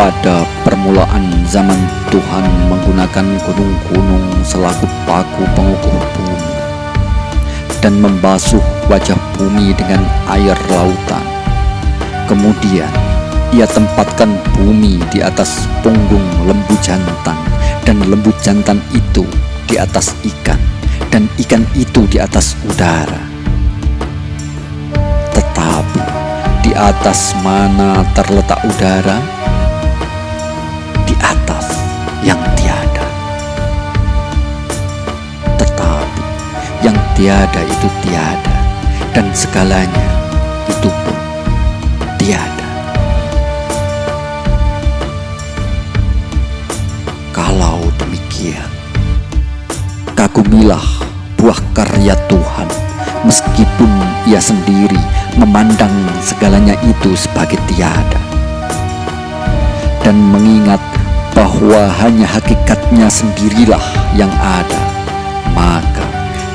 Pada permulaan zaman, Tuhan menggunakan gunung-gunung selaku paku pengukur bumi dan membasuh wajah bumi dengan air lautan. Kemudian Ia tempatkan bumi di atas punggung lembu jantan, dan lembu jantan itu di atas ikan, dan ikan itu di atas udara. Tetapi di atas mana terletak udara? Di atas yang tiada. Tetapi yang tiada itu tiada, dan segalanya itu pun tiada. Kalau demikian, kagumilah buah karya Tuhan, meskipun Ia sendiri memandang segalanya itu sebagai tiada, dan mengingat bahwa hanya hakikatnya sendirilah yang ada, maka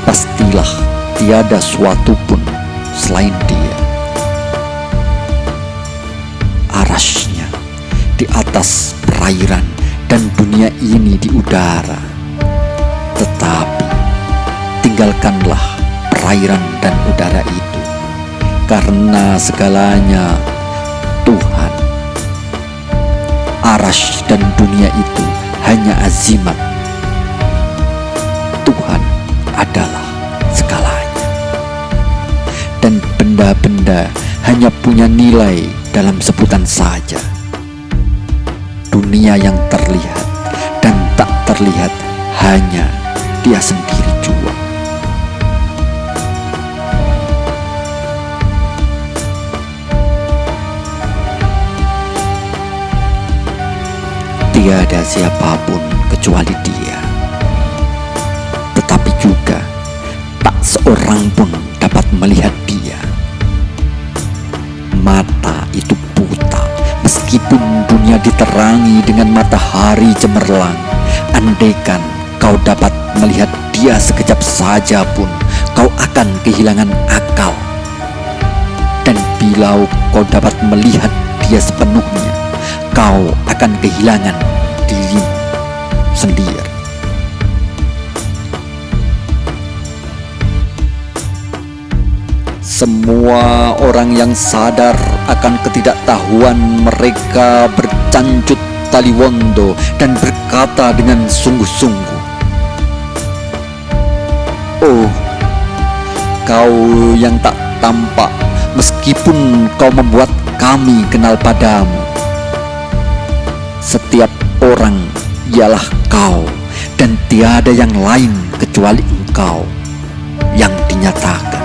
pastilah tiada suatu pun selain Dia. Arasy-Nya di atas perairan, dan dunia ini di udara. Tetapi tinggalkanlah perairan dan udara itu, karena segalanya Tuhan. Arasy dan dunia itu hanya azimat. Tuhan adalah segalanya, dan benda-benda hanya punya nilai dalam sebutan saja. Dunia yang terlihat dan tak terlihat hanya Dia sendiri jua. Tiada siapapun kecuali Dia, tetapi juga tak seorang pun dapat melihat Dia. Mata itu buta, meskipun dunia diterangi dengan matahari cemerlang. Andaikan kau dapat melihat Dia sekejap saja pun, kau akan kehilangan akal. Dan bila kau dapat melihat Dia sepenuhnya, kau akan kehilangan dirimu sendiri. Semua orang yang sadar akan ketidaktahuan mereka bercancut taliwondo dan berkata dengan sungguh-sungguh, "Oh, kau yang tak tampak, meskipun kau membuat kami kenal padamu. Setiap orang ialah kau, dan tiada yang lain kecuali Engkau yang dinyatakan.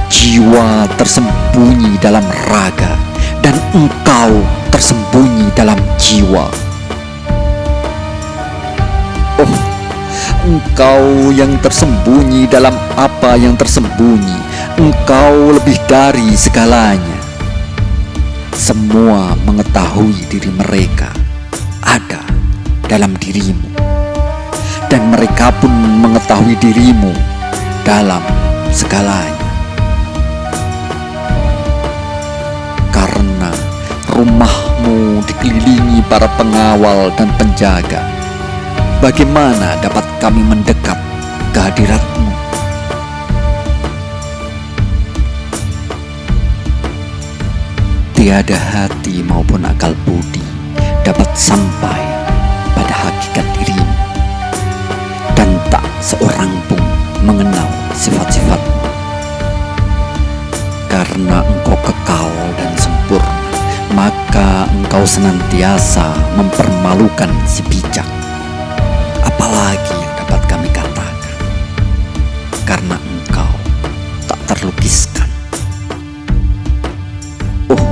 Jiwa tersembunyi dalam raga, dan Engkau tersembunyi dalam jiwa. Oh, Engkau yang tersembunyi dalam apa yang tersembunyi, Engkau lebih dari segalanya. Semua mengetahui diri mereka ada dalam dirimu, dan mereka pun mengetahui dirimu dalam segalanya. Karena rumahmu dikelilingi para pengawal dan penjaga, bagaimana dapat kami mendekat ke hadirat-Mu? Tiada hati maupun akal budi dapat sampai pada hakikat dirimu, dan tak seorang pun mengenal sifat-sifat-Mu. Karena Engkau kekal dan sempurna, maka Engkau senantiasa mempermalukan si bijak. Apalagi yang dapat kami katakan, karena Engkau tak terlukiskan. Oh,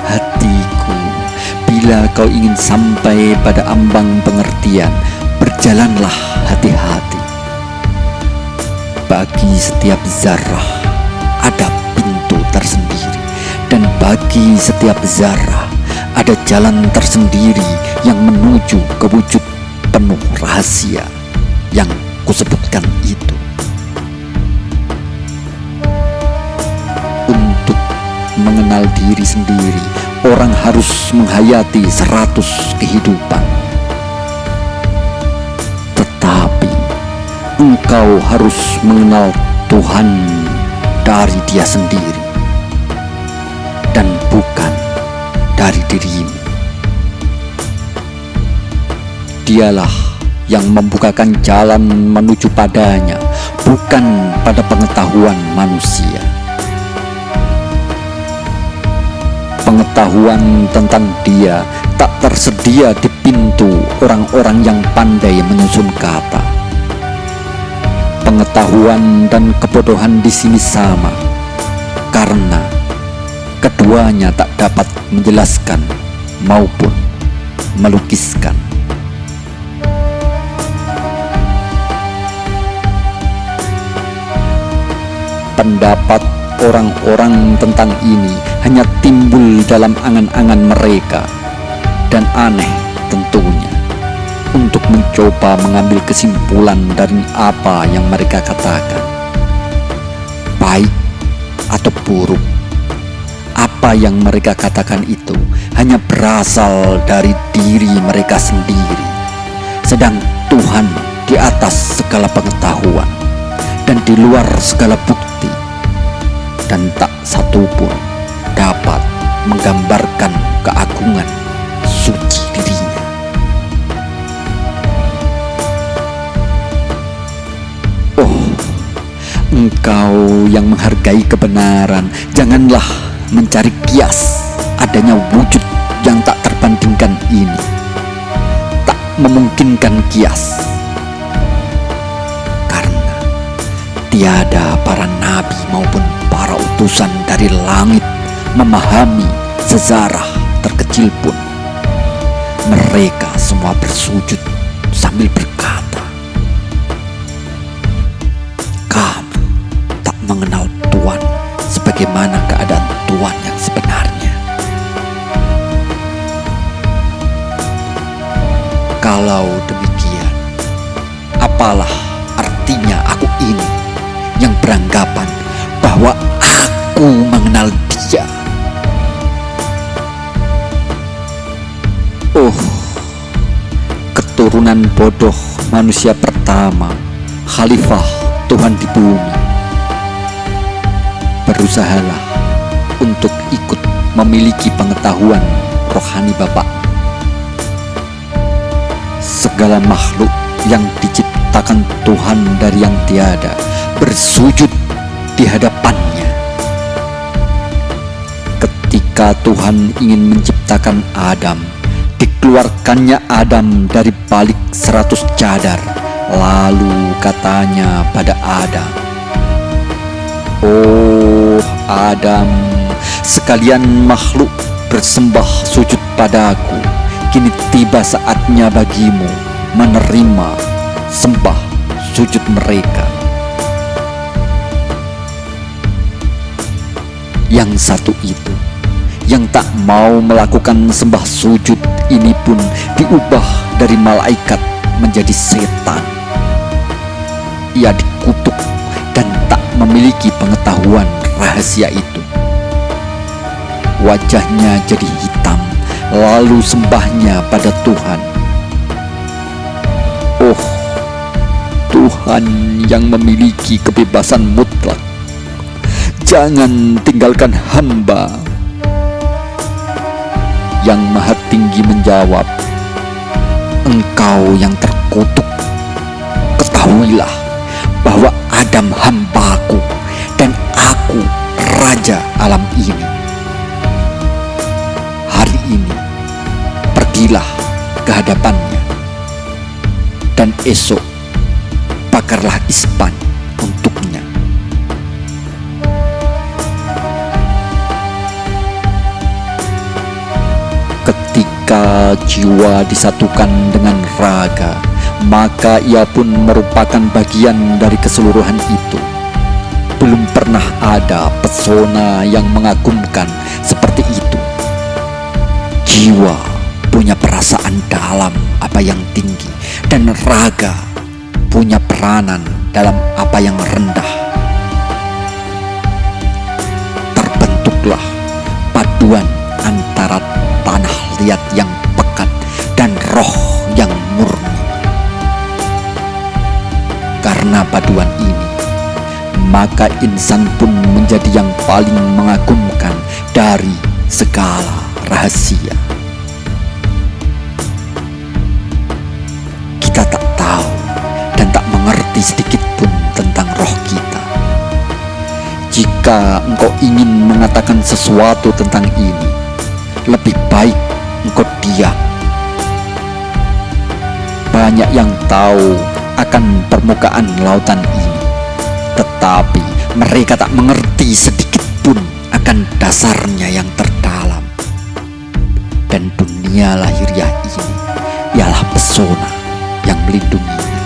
hatiku, bila kau ingin sampai pada ambang pengertian, berjalanlah hati-hati. Bagi setiap zarah ada pintu tersendiri, dan bagi setiap zarah ada jalan tersendiri yang menuju ke wujud penuh rahasia yang kusebutkan itu. Untuk mengenal diri sendiri, orang harus menghayati 100 kehidupan. Tetapi engkau harus mengenal Tuhan dari Dia sendiri dan bukan dari dirimu. Dialah yang membukakan jalan menuju padanya, bukan pada pengetahuan manusia. Pengetahuan tentang Dia tak tersedia di pintu orang-orang yang pandai menyusun kata. Pengetahuan dan kebodohan di sini sama, karena keduanya tak dapat menjelaskan maupun melukiskan. Pendapat orang-orang tentang ini hanya timbul dalam angan-angan mereka, dan aneh tentunya untuk mencoba mengambil kesimpulan dari apa yang mereka katakan. Baik atau buruk, apa yang mereka katakan itu hanya berasal dari diri mereka sendiri, sedang Tuhan di atas segala pengetahuan dan di luar segala bukti, dan tak satupun dapat menggambarkan keagungan suci dirinya. Oh, engkau yang menghargai kebenaran, janganlah mencari kias adanya wujud yang tak terbandingkan ini. Tak memungkinkan kias, karena tiada para nabi maupun para utusan dari langit memahami sejarah terkecil pun. Mereka semua bersujud sambil berkata, "Kamu tak mengenal Tuhan sebagaimana keadaan Tuhan yang sebenarnya." Kalau demikian, apalah artinya aku ini yang beranggapan bahwa aku mengenal Dia? Oh, keturunan bodoh manusia pertama, khalifah Tuhan di bumi. Berusahalah untuk ikut memiliki pengetahuan rohani Bapa. Segala makhluk yang diciptakan Tuhan dari yang tiada bersujud di hadapannya. Ketika Tuhan ingin menciptakan Adam, dikeluarkannya Adam dari balik 100 cadar. Lalu katanya pada Adam, "Oh Adam, sekalian makhluk bersembah sujud padaku. Kini tiba saatnya bagimu menerima sembah sujud mereka." Yang satu itu, yang tak mau melakukan sembah sujud ini pun diubah dari malaikat menjadi setan. Ia dikutuk dan tak memiliki pengetahuan rahasia itu. Wajahnya jadi hitam, lalu sembahnya pada Tuhan. Oh, Tuhan yang memiliki kebebasan mutlak, jangan tinggalkan hamba. Yang Maha Tinggi menjawab, "Engkau yang terkutuk, ketahuilah bahwa Adam hambaku dan aku raja alam ini. Hari ini pergilah ke hadapannya, dan esok bakarlah ispan untuknya." Ketika jiwa disatukan dengan raga, maka ia pun merupakan bagian dari keseluruhan itu. Belum pernah ada pesona yang mengagumkan seperti itu. Jiwa punya perasaan dalam apa yang tinggi, dan raga punya peranan dalam apa yang rendah. Terbentuklah paduan antara maka insan pun menjadi yang paling mengagumkan dari segala rahasia. Kita tak tahu dan tak mengerti sedikit pun tentang roh kita. Jika engkau ingin mengatakan sesuatu tentang ini, lebih baik engkau diam. Banyak yang tahu akan permukaan lautan ini, tetapi mereka tak mengerti sedikit pun akan dasarnya yang terdalam. Dan dunia lahiriah ini ialah pesona yang melindunginya.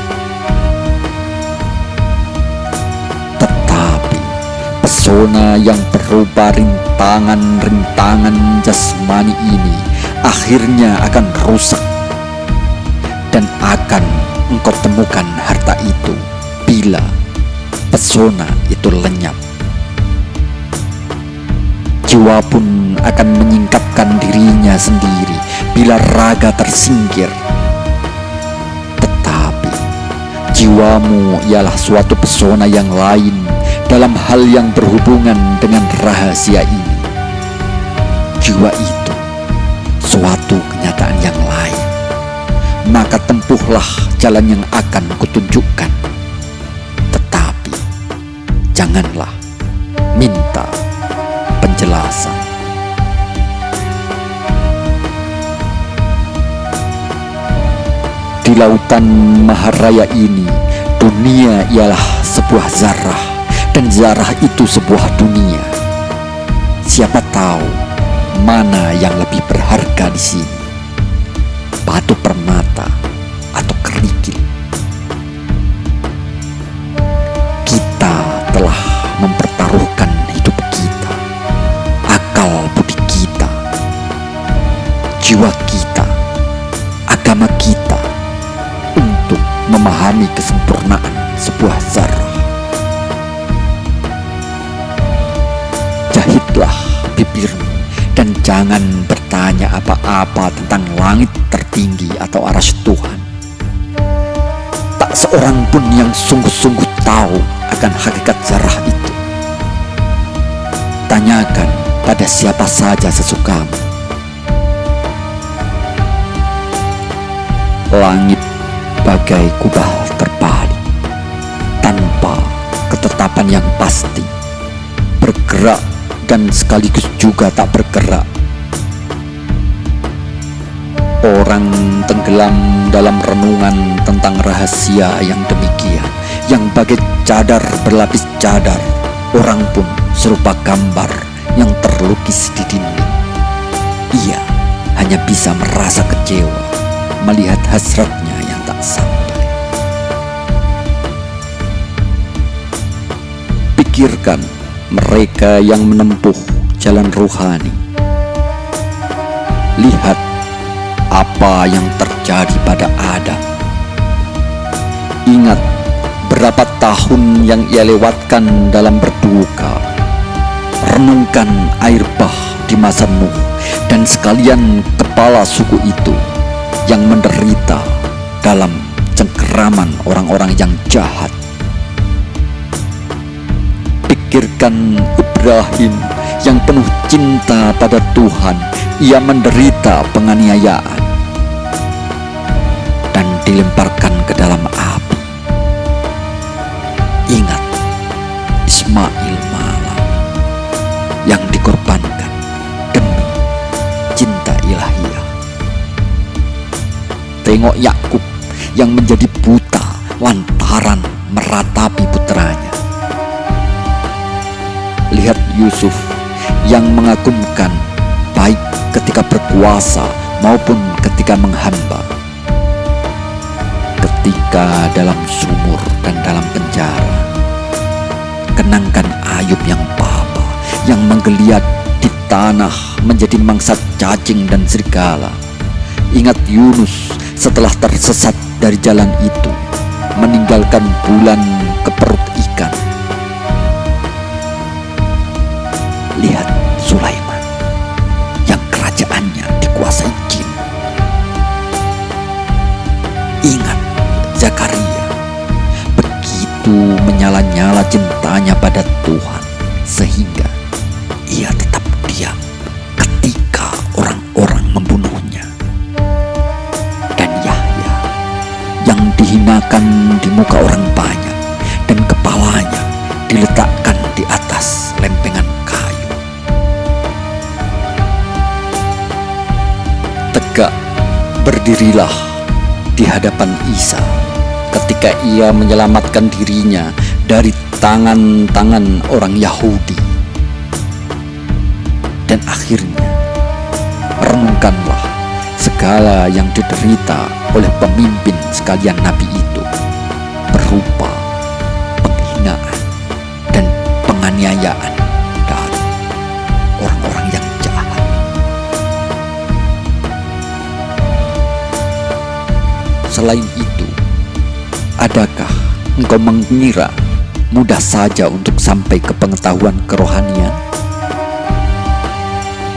Tetapi pesona yang berupa rintangan-rintangan jasmani ini akhirnya akan rusak, dan akan engkau temukan harta itu bila pesona itu lenyap. Jiwa pun akan menyingkapkan dirinya sendiri bila raga tersingkir. Tetapi jiwamu ialah suatu pesona yang lain dalam hal yang berhubungan dengan rahasia ini. Jiwa itu suatu kenyataan yang lain. Maka tempuhlah jalan yang akan kutunjukkan. Tetapi janganlah minta penjelasan. Di lautan maharaya ini, dunia ialah sebuah zarah, dan zarah itu sebuah dunia. Siapa tahu mana yang lebih berharga di sini, batu permata atau kerikil. Kita telah mempertaruhkan hidup kita, akal budi kita, jiwa kita, agama kita untuk memahami kesempurnaan sebuah zarah. Jahitlah bibirmu dan jangan bertanya apa-apa tentang langit tertinggi atau arsy Tuhan. Tak seorang pun yang sungguh-sungguh tahu akan hakikat zarah itu. Tanyakan pada siapa saja sesukamu. Langit bagai kubah terbalik, tanpa ketetapan yang pasti, bergerak dan sekaligus juga tak bergerak. Orang tenggelam dalam renungan tentang rahasia yang demikian, yang bagai cadar berlapis cadar. Orang pun serupa gambar yang terlukis di dinding. Ia hanya bisa merasa kecewa melihat hasratnya yang tak sampai. Pikirkan mereka yang menempuh jalan ruhani. Lihat apa yang terjadi pada Adam. Ingat berapa tahun yang ia lewatkan dalam berduka. Renungkan air bah di masa Nuh dan sekalian kepala suku itu yang menderita dalam cengkeraman orang-orang yang jahat. Pikirkan Ibrahim yang penuh cinta pada Tuhan. Ia menderita penganiayaan dan dilemparkan ke dalam api. Ingat Ismail malam yang dikorbankan demi cinta ilahiyah. Tengok Yakub yang menjadi buta lantaran meratapi putranya. Lihat Yusuf yang mengagumkan baik ketika berkuasa maupun ketika menghamba, ketika dalam sumur dan dalam penjara. Kenangkan Ayub yang papa, yang menggeliat di tanah menjadi mangsa cacing dan serigala. Ingat Yunus setelah tersesat dari jalan itu, meninggalkan bulan ke perut ikan. Lihat Sulaiman yang kerajaannya dikuasai jin. Ingat Zakaria, begitu menyala-nyala cintanya pada kepada Tuhan, sehingga ia tetap diam ketika orang-orang membunuhnya. Dan Yahya yang dihinakan di muka orang banyak, dan kepalanya diletakkan di atas lempengan kayu. Tegak berdirilah di hadapan Isa ketika ia menyelamatkan dirinya dari tangan-tangan orang Yahudi. Dan akhirnya renungkanlah segala yang diderita oleh pemimpin sekalian nabi itu, berupa penghinaan dan penganiayaan dari orang-orang yang jahat. Selain itu, adakah engkau mengira mudah saja untuk sampai ke pengetahuan kerohanian?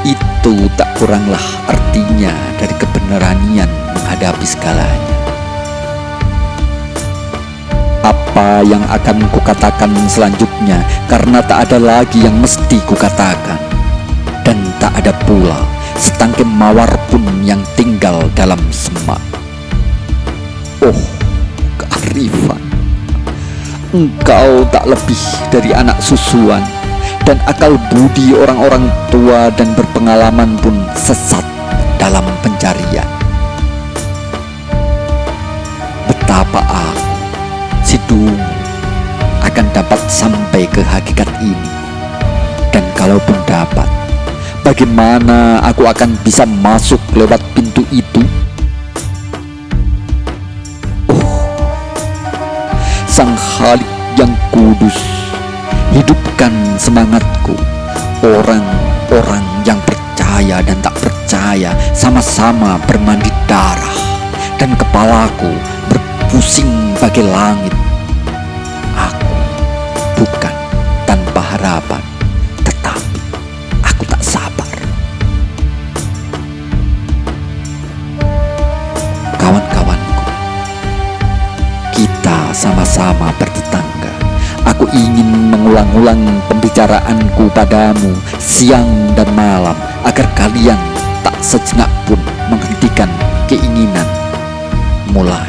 Itu tak kuranglah artinya dari kebenaran menghadapi segalanya. Apa yang akan kukatakan selanjutnya, karena tak ada lagi yang mesti kukatakan, dan tak ada pula setangkai mawar pun yang tinggal dalam semak. Oh, kearifan! Engkau tak lebih dari anak susuan, dan akal budi orang-orang tua dan berpengalaman pun sesat dalam pencarian. Betapa aku, si dungu, akan dapat sampai ke hakikat ini. Dan kalaupun dapat, bagaimana aku akan bisa masuk lewat pintu itu? Sang Khalik yang kudus, hidupkan semangatku. Orang-orang yang percaya dan tak percaya sama-sama bermandi darah, dan kepalaku berpusing bagai langit. Aku bukan tanpa harapan, tetapi aku tak sabar. Kawan-kawanku, kita sama-sama bertetangga. Aku ingin mengulang-ulang pembicaraanku padamu siang dan malam, agar kalian tak sejenak pun menghentikan keinginan mulai